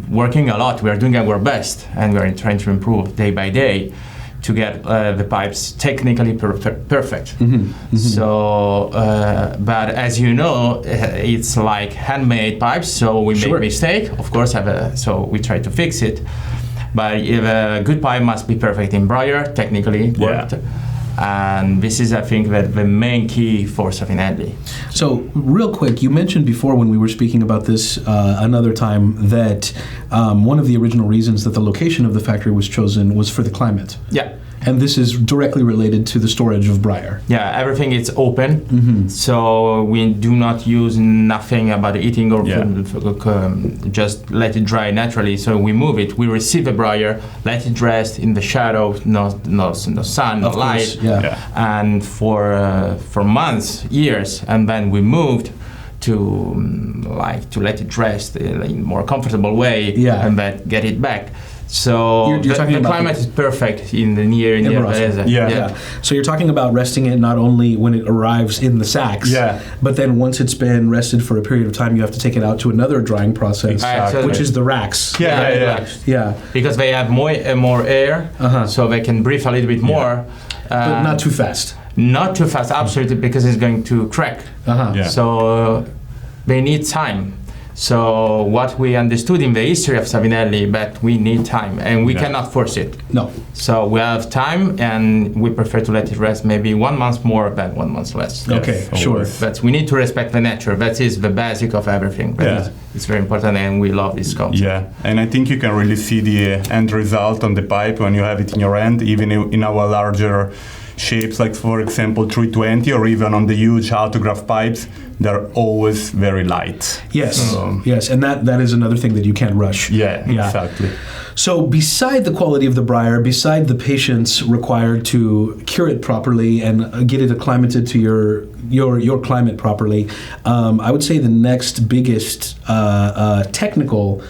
[SPEAKER 2] working a lot. We are doing our best, and we are trying to improve day by day to get the pipes technically perfect. So, but as you know, it's like handmade pipes, so we make mistake, of course, so we try to fix it. But if a good pipe must be perfect in Brier, technically worked. And this is, I think, the main key for Savinelli.
[SPEAKER 1] So, real quick, you mentioned before when we were speaking about this another time that one of the original reasons that the location of the factory was chosen was for the climate.
[SPEAKER 2] Yeah.
[SPEAKER 1] And this is directly related to the storage of Brier.
[SPEAKER 2] Yeah, everything is open, so we do not use nothing about heating or just let it dry naturally. So we move it, we receive the Brier, let it rest in the shadow, no sun, no light, and for months, years, and then we moved to let it rest in a more comfortable way, and then get it back. So
[SPEAKER 1] you're
[SPEAKER 2] the climate is perfect in the near Varese.
[SPEAKER 1] So you're talking about resting it not only when it arrives in the sacks, but then once it's been rested for a period of time, you have to take it out to another drying process, which is the racks.
[SPEAKER 2] Because they have more air, so they can breathe a little bit more.
[SPEAKER 1] But not too fast.
[SPEAKER 2] Not too fast, absolutely, because it's going to crack. So they need time. So what we understood in the history of Savinelli, that we need time and we cannot force it.
[SPEAKER 1] No.
[SPEAKER 2] So we have time and we prefer to let it rest maybe 1 month more than 1 month less.
[SPEAKER 1] Okay, sure.
[SPEAKER 2] But we need to respect the nature. That is the basic of everything. It's very important, and we love this concept.
[SPEAKER 3] Yeah, and I think you can really see the end result on the pipe when you have it in your hand, even in our larger shapes, like for example 320, or even on the huge autograph pipes, they're always very light.
[SPEAKER 1] Yes, and that is another thing that you can't rush.
[SPEAKER 3] Exactly.
[SPEAKER 1] So beside the quality of the Brier, beside the patience required to cure it properly and get it acclimated to your climate properly, I would say the next biggest technical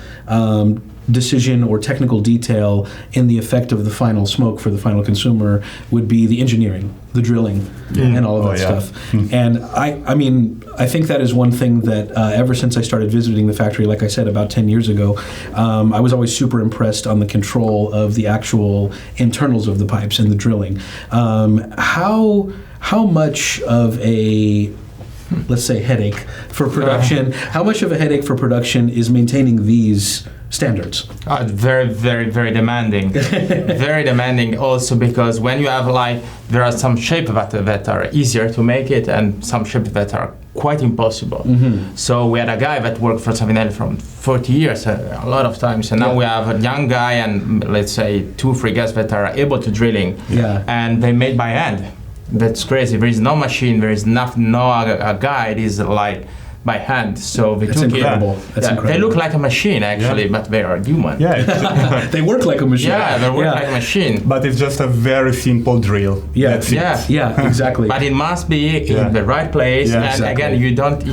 [SPEAKER 1] decision or technical detail in the effect of the final smoke for the final consumer would be the engineering, the drilling, and all of that stuff. And I think that is one thing that ever since I started visiting the factory, like I said, about 10 years ago, I was always super impressed on the control of the actual internals of the pipes and the drilling. How much of a let's say, headache for production? How much of a headache for production is maintaining these standards?
[SPEAKER 2] Very, very, very demanding. Very demanding also because when you have there are some shapes that are easier to make it and some shapes that are quite impossible. So we had a guy that worked for Savinelli from 40 years, a lot of times, and now we have a young guy and let's say 2-3 guys that are able to drilling, and they made by hand. That's crazy. There is no machine. There is nothing. No a guide is by hand. So
[SPEAKER 1] That's incredible. That's incredible.
[SPEAKER 2] They look like a machine actually, but they are human.
[SPEAKER 3] Yeah,
[SPEAKER 1] they work like a machine.
[SPEAKER 2] Yeah, they work like a machine.
[SPEAKER 3] but it's just a very simple drill. That's it.
[SPEAKER 1] Yeah, exactly.
[SPEAKER 2] But it must be in the right place, and
[SPEAKER 1] exactly.
[SPEAKER 2] again,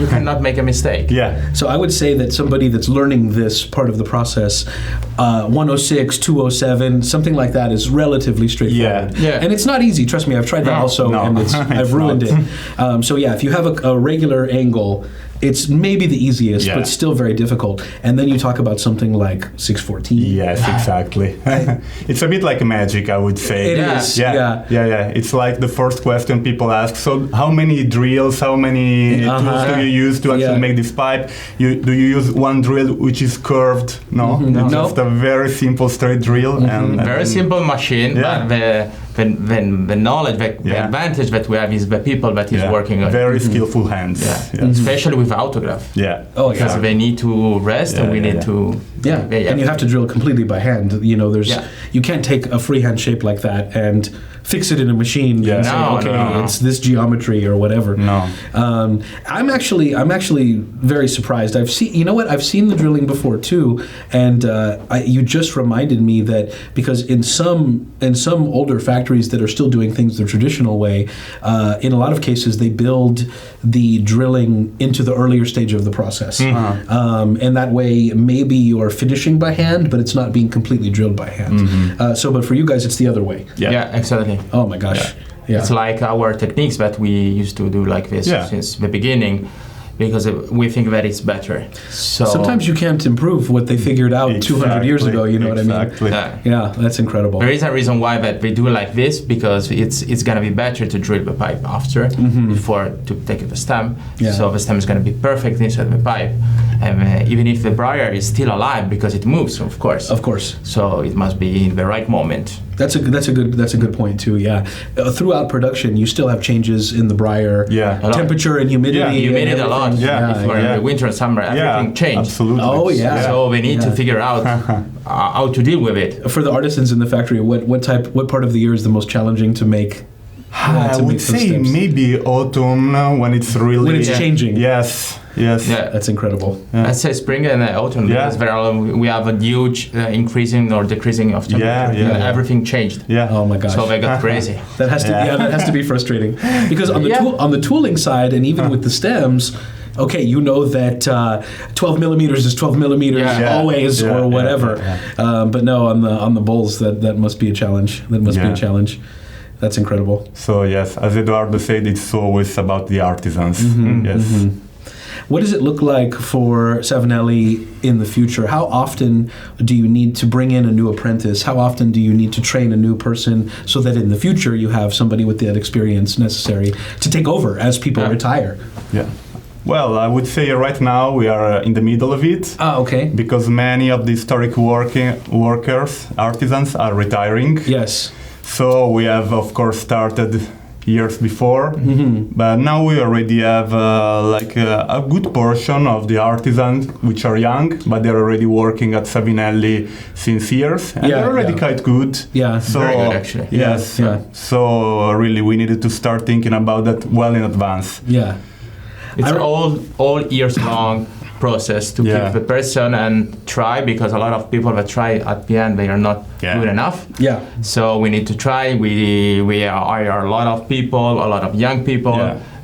[SPEAKER 2] you cannot make a mistake.
[SPEAKER 3] Yeah.
[SPEAKER 1] So I would say that somebody that's learning this part of the process, 106, 207, something like that is relatively straightforward.
[SPEAKER 2] Yeah.
[SPEAKER 1] And it's not easy. Trust me, I've tried that also, and I've ruined it. So yeah, if you have a regular angle, it's maybe the easiest, but still very difficult. And then you talk about something like 614.
[SPEAKER 3] Yes, exactly. It's a bit like magic, I would say.
[SPEAKER 1] It is.
[SPEAKER 3] Yeah. It's like the first question people ask. So how many drills, how many tools do you use to actually make this pipe? Do you use one drill which is curved? No, just a very simple straight drill. And
[SPEAKER 2] very simple machine, but the knowledge, the advantage that we have is the people that is working on it.
[SPEAKER 3] Very skillful hands.
[SPEAKER 2] Especially with autograph. Because they need to rest and we need to.
[SPEAKER 1] And you have to drill completely by hand. You know, you can't take a freehand shape like that and fix it in a machine and say, it's this geometry or whatever. I'm actually very surprised. I've seen the drilling before too, and you just reminded me that because in some older factories that are still doing things the traditional way, in a lot of cases they build the drilling into the earlier stage of the process, and that way maybe you're finishing by hand, but it's not being completely drilled by hand. But for you guys, it's the other way.
[SPEAKER 2] Yeah, exactly.
[SPEAKER 1] Oh my gosh. Yeah.
[SPEAKER 2] It's like our techniques that we used to do like this since the beginning, because we think that it's better. So
[SPEAKER 1] sometimes you can't improve what they figured out 200 years ago. You know what I mean? Yeah, that's incredible.
[SPEAKER 2] There is a reason why that we do like this, because it's gonna be better to drill the pipe after before to take the stem. So the stem is gonna be perfect inside the pipe, and even if the briar is still alive because it moves, of course.
[SPEAKER 1] Of course.
[SPEAKER 2] So it must be in the right moment.
[SPEAKER 1] That's a good point too. Yeah, throughout production, you still have changes in the briar temperature and humidity.
[SPEAKER 2] Yeah, humidity a lot. If we're in the winter and summer, everything changed.
[SPEAKER 3] Absolutely.
[SPEAKER 1] Oh yeah.
[SPEAKER 2] So we need to figure out how to deal with it.
[SPEAKER 1] For the artisans in the factory, what part of the year is the most challenging to make?
[SPEAKER 3] I would say maybe autumn when it's
[SPEAKER 1] changing.
[SPEAKER 3] Yes. Yeah,
[SPEAKER 1] that's incredible.
[SPEAKER 2] Let's say spring and autumn, because we have a huge increasing or decreasing of temperature. Everything changed.
[SPEAKER 1] Oh my gosh.
[SPEAKER 2] So they got crazy.
[SPEAKER 1] That has to be frustrating, because on the tooling side, and even with the stems. Okay, you know that 12 millimeters is 12 millimeters always, or whatever. But no, on the bowls, that must be a challenge. That must be a challenge. That's incredible.
[SPEAKER 3] So yes, as Edoardo said, it's always about the artisans.
[SPEAKER 1] What does it look like for Savinelli in the future? How often do you need to bring in a new apprentice? How often do you need to train a new person so that in the future you have somebody with that experience necessary to take over as people retire?
[SPEAKER 3] Well, I would say right now we are in the middle of it.
[SPEAKER 1] Okay.
[SPEAKER 3] Because many of the historic workers, artisans, are retiring.
[SPEAKER 1] Yes.
[SPEAKER 3] So we have, of course, started years before, but now we already have a good portion of the artisans which are young, but they're already working at Savinelli since years, and they're already quite good. So,
[SPEAKER 2] very good actually.
[SPEAKER 3] Yes. So really, we needed to start thinking about that well in advance.
[SPEAKER 2] It's all years long process to keep the person and try, because a lot of people that try at the end, they are not good enough. So we need to try. We hire a lot of people, a lot of young people,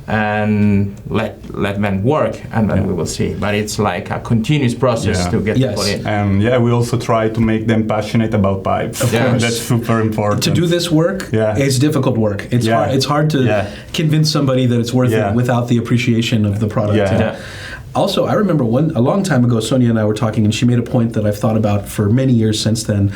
[SPEAKER 2] and let them work, and then we will see. But it's like a continuous process to get people in.
[SPEAKER 3] And we also try to make them passionate about pipes. That's super important.
[SPEAKER 1] To do this work, it's difficult work. It's hard to convince somebody that it's worth it without the appreciation of the product. Also, I remember a long time ago, Sonia and I were talking, and she made a point that I've thought about for many years since then.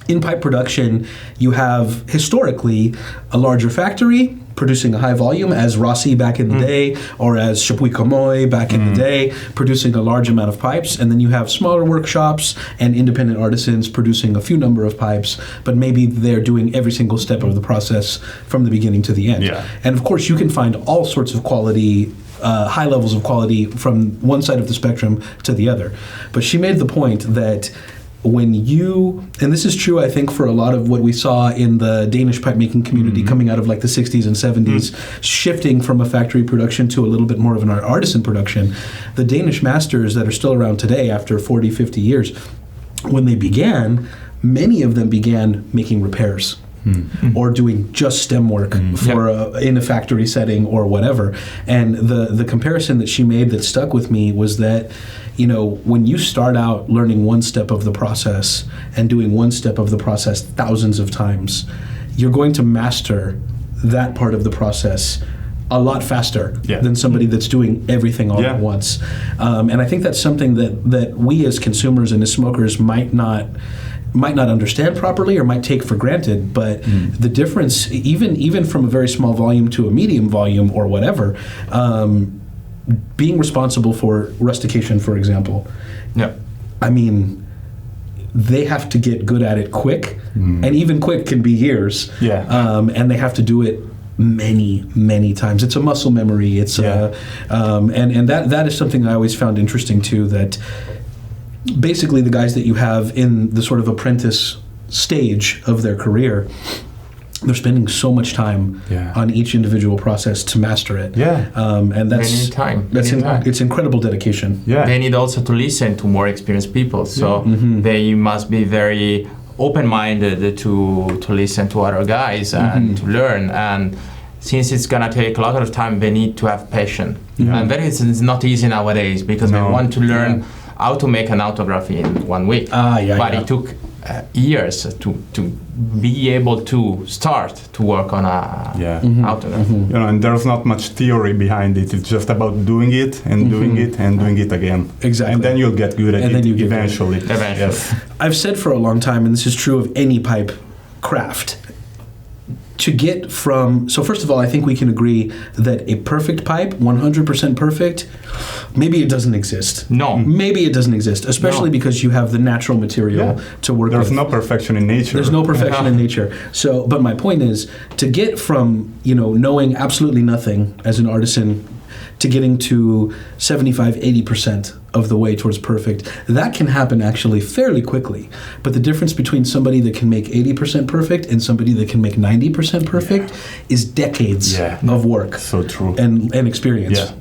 [SPEAKER 1] In pipe production, you have historically a larger factory producing a high volume, as Rossi back in the day, or as Chapuis Comoy back in the day, producing a large amount of pipes, and then you have smaller workshops and independent artisans producing a few number of pipes, but maybe they're doing every single step of the process from the beginning to the end.
[SPEAKER 3] Yeah.
[SPEAKER 1] And of course, you can find all sorts of quality, high levels of quality from one side of the spectrum to the other. But she made the point that when you, and this is true, I think, for a lot of what we saw in the Danish pipe making community coming out of like the 60s and 70s, shifting from a factory production to a little bit more of an artisan production, the Danish masters that are still around today after 40, 50 years, when they began, many of them began making repairs. Or doing just stem work for in a factory setting or whatever. And the comparison that she made that stuck with me was that, you know, when you start out learning one step of the process and doing one step of the process thousands of times, you're going to master that part of the process a lot faster than somebody that's doing everything all at once. And I think that's something that we as consumers and as smokers might not understand properly or might take for granted, but the difference, even from a very small volume to a medium volume or whatever, being responsible for rustication, for example, I mean, they have to get good at it quick, and even quick can be years, and they have to do it many times. It's a muscle memory. It's and that is something I always found interesting too, that basically the guys that you have in the sort of apprentice stage of their career, they're spending so much time on each individual process to master it. And that's it's incredible dedication.
[SPEAKER 2] They need also to listen to more experienced people, so they must be very open-minded to listen to other guys and to learn. And since it's gonna take a lot of time, they need to have patience. And that is not easy nowadays, because they want to learn how to make an autography in 1 week. But it took years to be able to start to work on a autograph.
[SPEAKER 3] You know, and there's not much theory behind it. It's just about doing it and doing it and doing it again.
[SPEAKER 1] Exactly.
[SPEAKER 3] And then you'll get good at it eventually. Yes.
[SPEAKER 1] I've said for a long time, and this is true of any pipe craft, to get from, so first of all, I think we can agree that a perfect pipe, 100% perfect, maybe it doesn't exist.
[SPEAKER 2] No.
[SPEAKER 1] Maybe it doesn't exist, especially because you have the natural material to work with.
[SPEAKER 3] There's no perfection in nature.
[SPEAKER 1] There's no perfection in nature. So, but my point is, to get from, you know, knowing absolutely nothing as an artisan to getting to 75, 80% of the way towards perfect, that can happen actually fairly quickly. But the difference between somebody that can make 80% perfect and somebody that can make 90% perfect is decades of work.
[SPEAKER 3] So true.
[SPEAKER 1] And experience.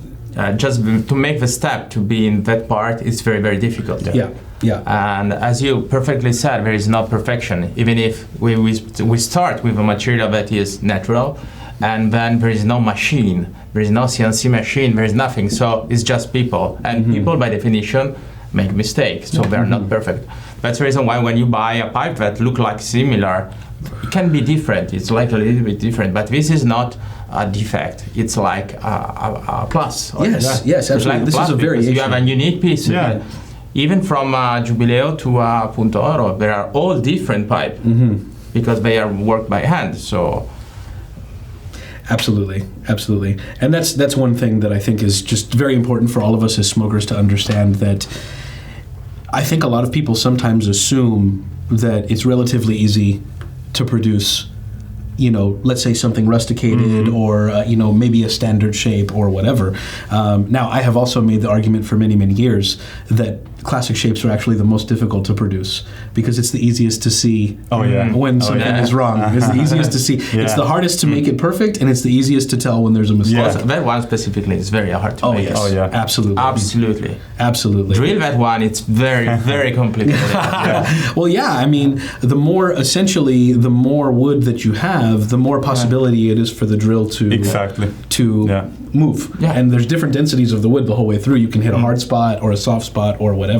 [SPEAKER 2] Just to make the step to be in that part is very, very difficult. And as you perfectly said, there is no perfection. Even if we start with a material that is natural, and then there is no machine, there is no CNC machine, there is nothing. So it's just people. And people, by definition, make mistakes. So they're not perfect. That's the reason why when you buy a pipe that look like similar, it can be different. It's like a little bit different. But this is not a defect. It's like a plus.
[SPEAKER 1] Yes, absolutely.
[SPEAKER 2] Like
[SPEAKER 1] this is a variation.
[SPEAKER 2] You have a unique piece. Even from Giubileo to Punto Oro, they are all different pipe because they are worked by hand. So.
[SPEAKER 1] Absolutely. And that's one thing that I think is just very important for all of us as smokers to understand, that I think a lot of people sometimes assume that it's relatively easy to produce, you know, let's say something rusticated or, you know, maybe a standard shape or whatever. Now, I have also made the argument for many, many years that classic shapes are actually the most difficult to produce because it's the easiest to see when something is wrong. It's the easiest to see. It's the hardest to make it perfect, and it's the easiest to tell when there's a mistake.
[SPEAKER 2] That one specifically is very hard to make.
[SPEAKER 1] Absolutely.
[SPEAKER 2] Drill that one, it's very, very complicated.
[SPEAKER 1] Well, I mean, the more wood that you have, the more possibility it is for the drill to move. And there's different densities of the wood the whole way through. You can hit a hard spot or a soft spot or whatever.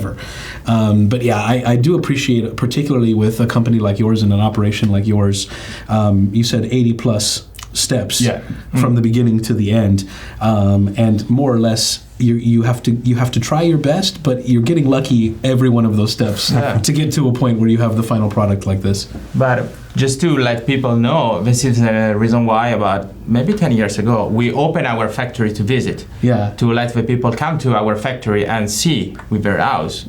[SPEAKER 1] But I do appreciate it, particularly with a company like yours and an operation like yours. You said 80 plus steps
[SPEAKER 2] Yeah.
[SPEAKER 1] from the beginning to the end, and more or less you have to try your best, but you're getting lucky every one of those steps to get to a point where you have the final product like this.
[SPEAKER 2] But just to let people know, this is the reason why about maybe 10 years ago, we opened our factory to visit.
[SPEAKER 1] Yeah.
[SPEAKER 2] To let the people come to our factory and see with their eyes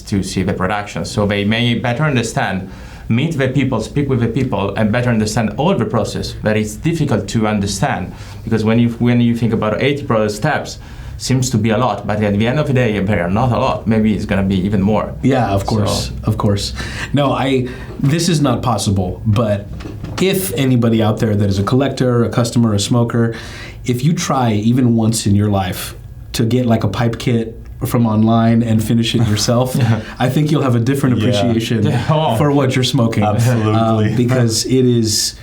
[SPEAKER 2] to see the production. So they may better understand, meet the people, speak with the people, and better understand all the process that is difficult to understand. Because when you think about 80 product steps, seems to be a lot, but at the end of the day, they are not a lot. Maybe it's going to be even more.
[SPEAKER 1] Yeah, of course, of course. No, this is not possible, but if anybody out there that is a collector, a customer, a smoker, if you try even once in your life to get like a pipe kit from online and finish it yourself, I think you'll have a different appreciation for what you're smoking.
[SPEAKER 3] Absolutely.
[SPEAKER 1] Because it is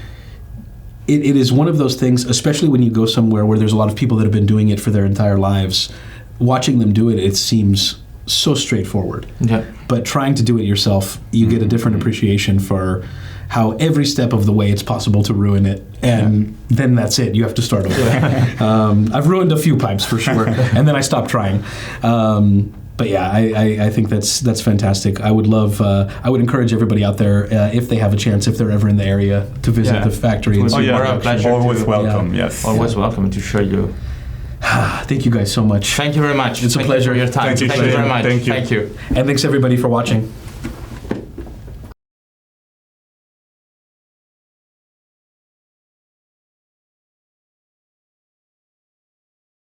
[SPEAKER 1] one of those things, especially when you go somewhere where there's a lot of people that have been doing it for their entire lives. Watching them do it, it seems so straightforward.
[SPEAKER 2] Yeah.
[SPEAKER 1] But trying to do it yourself, you get a different appreciation for how every step of the way it's possible to ruin it, and then that's it. You have to start over. I've ruined a few pipes for sure, and then I stopped trying. But yeah, I think that's fantastic. I would encourage everybody out there, if they have a chance, if they're ever in the area, to visit the factory. And see
[SPEAKER 2] a pleasure.
[SPEAKER 3] Always welcome. Yes.
[SPEAKER 2] Always welcome to show you.
[SPEAKER 1] Thank you guys so much.
[SPEAKER 2] Thank you very much.
[SPEAKER 1] It's a pleasure.
[SPEAKER 2] For your time.
[SPEAKER 3] Thank you
[SPEAKER 2] very much.
[SPEAKER 3] Thank you.
[SPEAKER 2] Thank you.
[SPEAKER 1] And thanks everybody for watching.